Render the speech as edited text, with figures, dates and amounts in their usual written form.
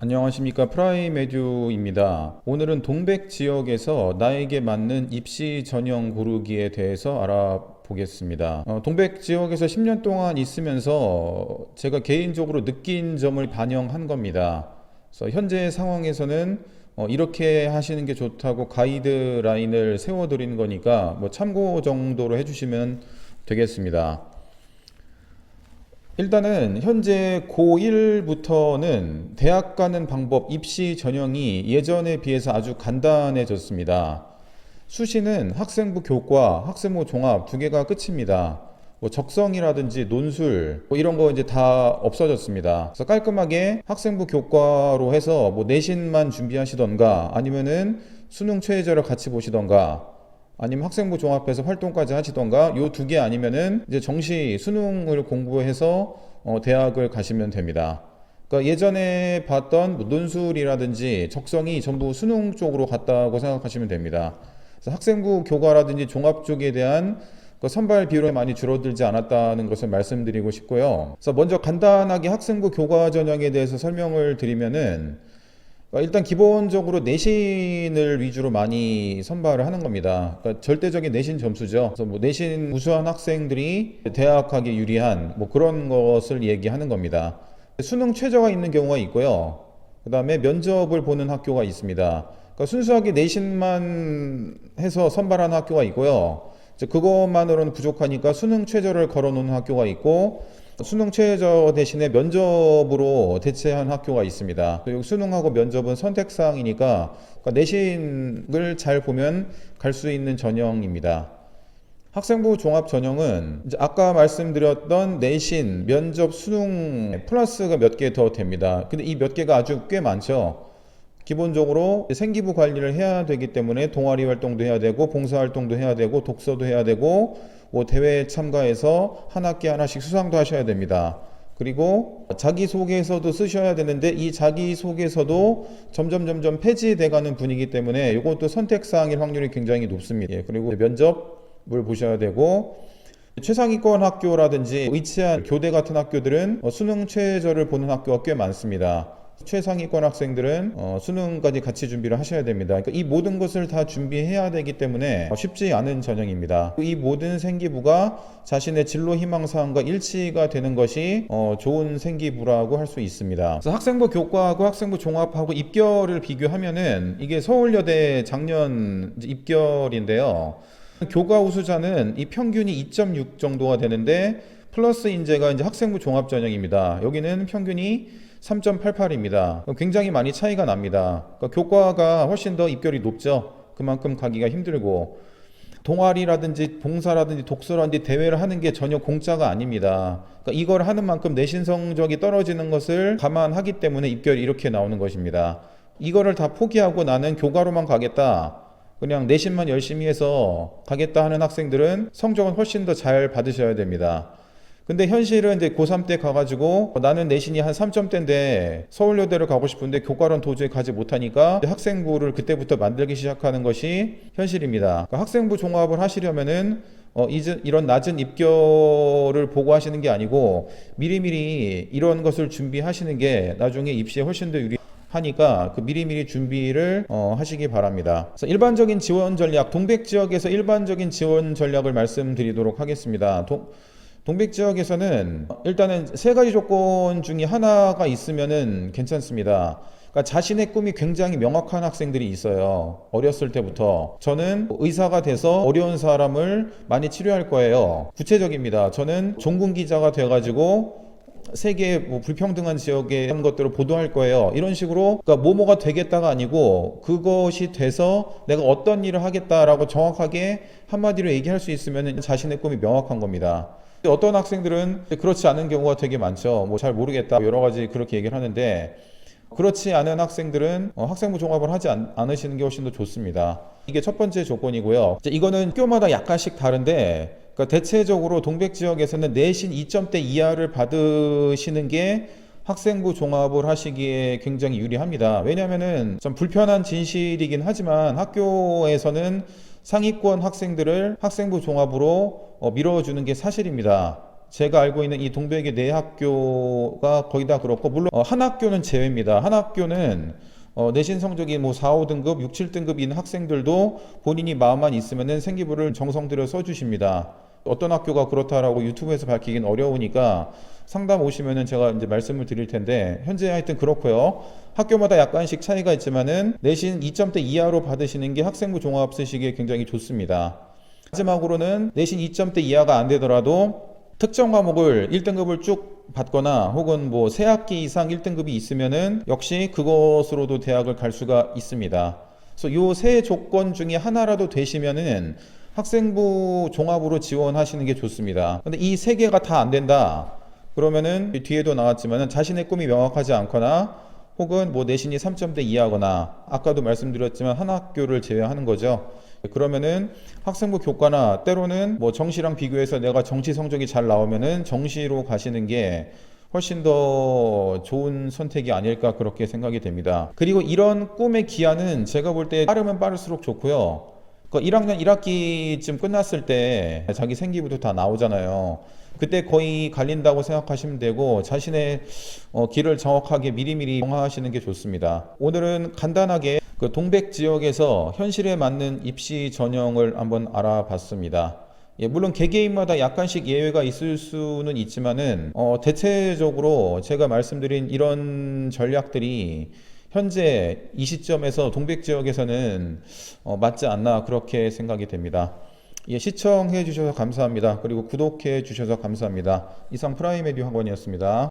안녕하십니까, 프라이메듀입니다. 오늘은 동백 지역에서 나에게 맞는 입시 전형 고르기에 대해서 알아보겠습니다. 동백 지역에서 10년 동안 있으면서 제가 개인적으로 느낀 점을 반영한 겁니다. 그래서 현재 상황에서는 이렇게 하시는 게 좋다고 가이드라인을 세워드리는 거니까 뭐 참고 정도로 해주시면 되겠습니다. 일단은 현재 고1부터는 대학 가는 방법, 입시 전형이 예전에 비해서 아주 간단해졌습니다. 수시는 학생부 교과, 학생부 종합 두 개가 끝입니다. 뭐 적성이라든지 논술 뭐 이런 거 이제 다 없어졌습니다. 그래서 깔끔하게 학생부 교과로 해서 뭐 내신만 준비하시던가 아니면은 수능 최저를 같이 보시던가 아니면 학생부 종합해서 활동까지 하시던가 요 두 개 아니면은 이제 정시 수능을 공부해서 대학을 가시면 됩니다. 그러니까 예전에 봤던 뭐 논술이라든지 적성이 전부 수능 쪽으로 갔다고 생각하시면 됩니다. 그래서 학생부 교과라든지 종합 쪽에 대한 그 선발 비율이 많이 줄어들지 않았다는 것을 말씀드리고 싶고요. 그래서 먼저 간단하게 학생부 교과 전형에 대해서 설명을 드리면은 일단 기본적으로 내신을 위주로 많이 선발을 하는 겁니다. 그러니까 절대적인 내신 점수죠. 그래서 뭐 내신 우수한 학생들이 대학 가기 유리한 뭐 그런 것을 얘기하는 겁니다. 수능 최저가 있는 경우가 있고요. 그 다음에 면접을 보는 학교가 있습니다. 그러니까 순수하게 내신만 해서 선발하는 학교가 있고요. 이제 그것만으로는 부족하니까 수능 최저를 걸어 놓는 학교가 있고 수능 최저 대신에 면접으로 대체한 학교가 있습니다. 그리고 수능하고 면접은 선택사항이니까 그러니까 내신을 잘 보면 갈 수 있는 전형입니다. 학생부 종합 전형은 이제 아까 말씀드렸던 내신, 면접, 수능 플러스가 몇 개 더 됩니다. 근데 이 몇 개가 아주 꽤 많죠. 기본적으로 생기부 관리를 해야 되기 때문에 동아리 활동도 해야 되고 봉사활동도 해야 되고 독서도 해야 되고 뭐 대회에 참가해서 한 학기 하나씩 수상도 하셔야 됩니다. 그리고 자기소개서도 쓰셔야 되는데 이 자기소개서도 점점 폐지돼가는 분위기 때문에 이것도 선택사항일 확률이 굉장히 높습니다. 그리고 면접을 보셔야 되고 최상위권 학교라든지 의치한 교대 같은 학교들은 수능 최저를 보는 학교가 꽤 많습니다. 최상위권 학생들은 수능까지 같이 준비를 하셔야 됩니다. 그러니까 이 모든 것을 다 준비해야 되기 때문에 쉽지 않은 전형입니다. 이 모든 생기부가 자신의 진로 희망사항과 일치가 되는 것이 좋은 생기부라고 할 수 있습니다. 그래서 학생부 교과하고 학생부 종합하고 입결을 비교하면은 이게 서울여대 작년 입결인데요. 교과 우수자는 이 평균이 2.6 정도가 되는데 플러스 인재가 이제 학생부 종합 전형입니다. 여기는 평균이 3.88입니다. 굉장히 많이 차이가 납니다. 그러니까 교과가 훨씬 더 입결이 높죠. 그만큼 가기가 힘들고 동아리라든지 봉사라든지 독서라든지 대회를 하는 게 전혀 공짜가 아닙니다. 그러니까 이걸 하는 만큼 내신 성적이 떨어지는 것을 감안하기 때문에 입결이 이렇게 나오는 것입니다. 이거를 다 포기하고 나는 교과로만 가겠다, 그냥 내신만 열심히 해서 가겠다 하는 학생들은 성적은 훨씬 더 잘 받으셔야 됩니다. 근데 현실은 이제 고3 때 가가지고 나는 내신이 한 3점대인데 서울여대를 가고 싶은데 교과론 도저히 가지 못하니까 학생부를 그때부터 만들기 시작하는 것이 현실입니다. 그러니까 학생부 종합을 하시려면은 이런 낮은 입결을 보고 하시는 게 아니고 미리미리 이런 것을 준비하시는 게 나중에 입시에 훨씬 더 하니까 그 미리미리 준비를 하시기 바랍니다. 그래서 일반적인 지원 전략, 동백 지역에서 일반적인 지원 전략을 말씀드리도록 하겠습니다. 동백 지역에서는 일단은 세 가지 조건 중에 하나가 있으면은 괜찮습니다. 그러니까 자신의 꿈이 굉장히 명확한 학생들이 있어요. 어렸을 때부터 저는 의사가 돼서 어려운 사람을 많이 치료할 거예요. 구체적입니다. 저는 종군 기자가 돼가지고 세계 뭐 불평등한 지역의 그런 것들을 보도할 거예요. 이런 식으로 그러니까 뭐뭐가 되겠다가 아니고 그것이 돼서 내가 어떤 일을 하겠다라고 정확하게 한마디로 얘기할 수 있으면 자신의 꿈이 명확한 겁니다. 어떤 학생들은 그렇지 않은 경우가 되게 많죠. 뭐 잘 모르겠다 여러 가지 그렇게 얘기를 하는데 그렇지 않은 학생들은 학생부 종합을 하지 않으시는 게 훨씬 더 좋습니다. 이게 첫 번째 조건이고요. 이거는 학교마다 약간씩 다른데 그러니까 대체적으로 동백 지역에서는 내신 2점대 이하를 받으시는 게 학생부 종합을 하시기에 굉장히 유리합니다. 왜냐하면은 좀 불편한 진실이긴 하지만 학교에서는 상위권 학생들을 학생부 종합으로 밀어주는 게 사실입니다. 제가 알고 있는 이 동백의 네 학교가 거의 다 그렇고, 물론 한 학교는 제외입니다. 한 학교는 내신 성적이 뭐 4, 5등급, 6, 7등급인 학생들도 본인이 마음만 있으면은 생기부를 정성 들여 써주십니다. 어떤 학교가 그렇다라고 유튜브에서 밝히긴 어려우니까 상담 오시면은 제가 이제 말씀을 드릴 텐데, 현재 하여튼 그렇고요. 학교마다 약간씩 차이가 있지만은 내신 2점대 이하로 받으시는 게 학생부 종합 쓰시기에 굉장히 좋습니다. 마지막으로는 내신 2점대 이하가 안 되더라도 특정 과목을 1등급을 쭉 받거나 혹은 뭐 세 학기 이상 1등급이 있으면은 역시 그것으로도 대학을 갈 수가 있습니다. 그래서 요 세 조건 중에 하나라도 되시면은 학생부 종합으로 지원하시는 게 좋습니다. 근데 이 세 개가 다 안 된다. 그러면은 뒤에도 나왔지만은 자신의 꿈이 명확하지 않거나 혹은 뭐 내신이 3점대 이하거나 아까도 말씀드렸지만 한 학교를 제외하는 거죠. 그러면은 학생부 교과나 때로는 뭐 정시랑 비교해서 내가 정시 성적이 잘 나오면은 정시로 가시는 게 훨씬 더 좋은 선택이 아닐까 그렇게 생각이 됩니다. 그리고 이런 꿈의 기한은 제가 볼 때 빠르면 빠를수록 좋고요. 1학년 1학기쯤 끝났을 때 자기 생기부도 다 나오잖아요. 그때 거의 갈린다고 생각하시면 되고 자신의 길을 정확하게 미리미리 정하시는 게 좋습니다. 오늘은 간단하게 그 동백 지역에서 현실에 맞는 입시 전형을 한번 알아봤습니다. 예, 물론 개개인마다 약간씩 예외가 있을 수는 있지만은 대체적으로 제가 말씀드린 이런 전략들이 현재 이 시점에서 동백 지역에서는 맞지 않나 그렇게 생각이 됩니다. 예, 시청해 주셔서 감사합니다. 그리고 구독해 주셔서 감사합니다. 이상 프라임에듀 학원이었습니다.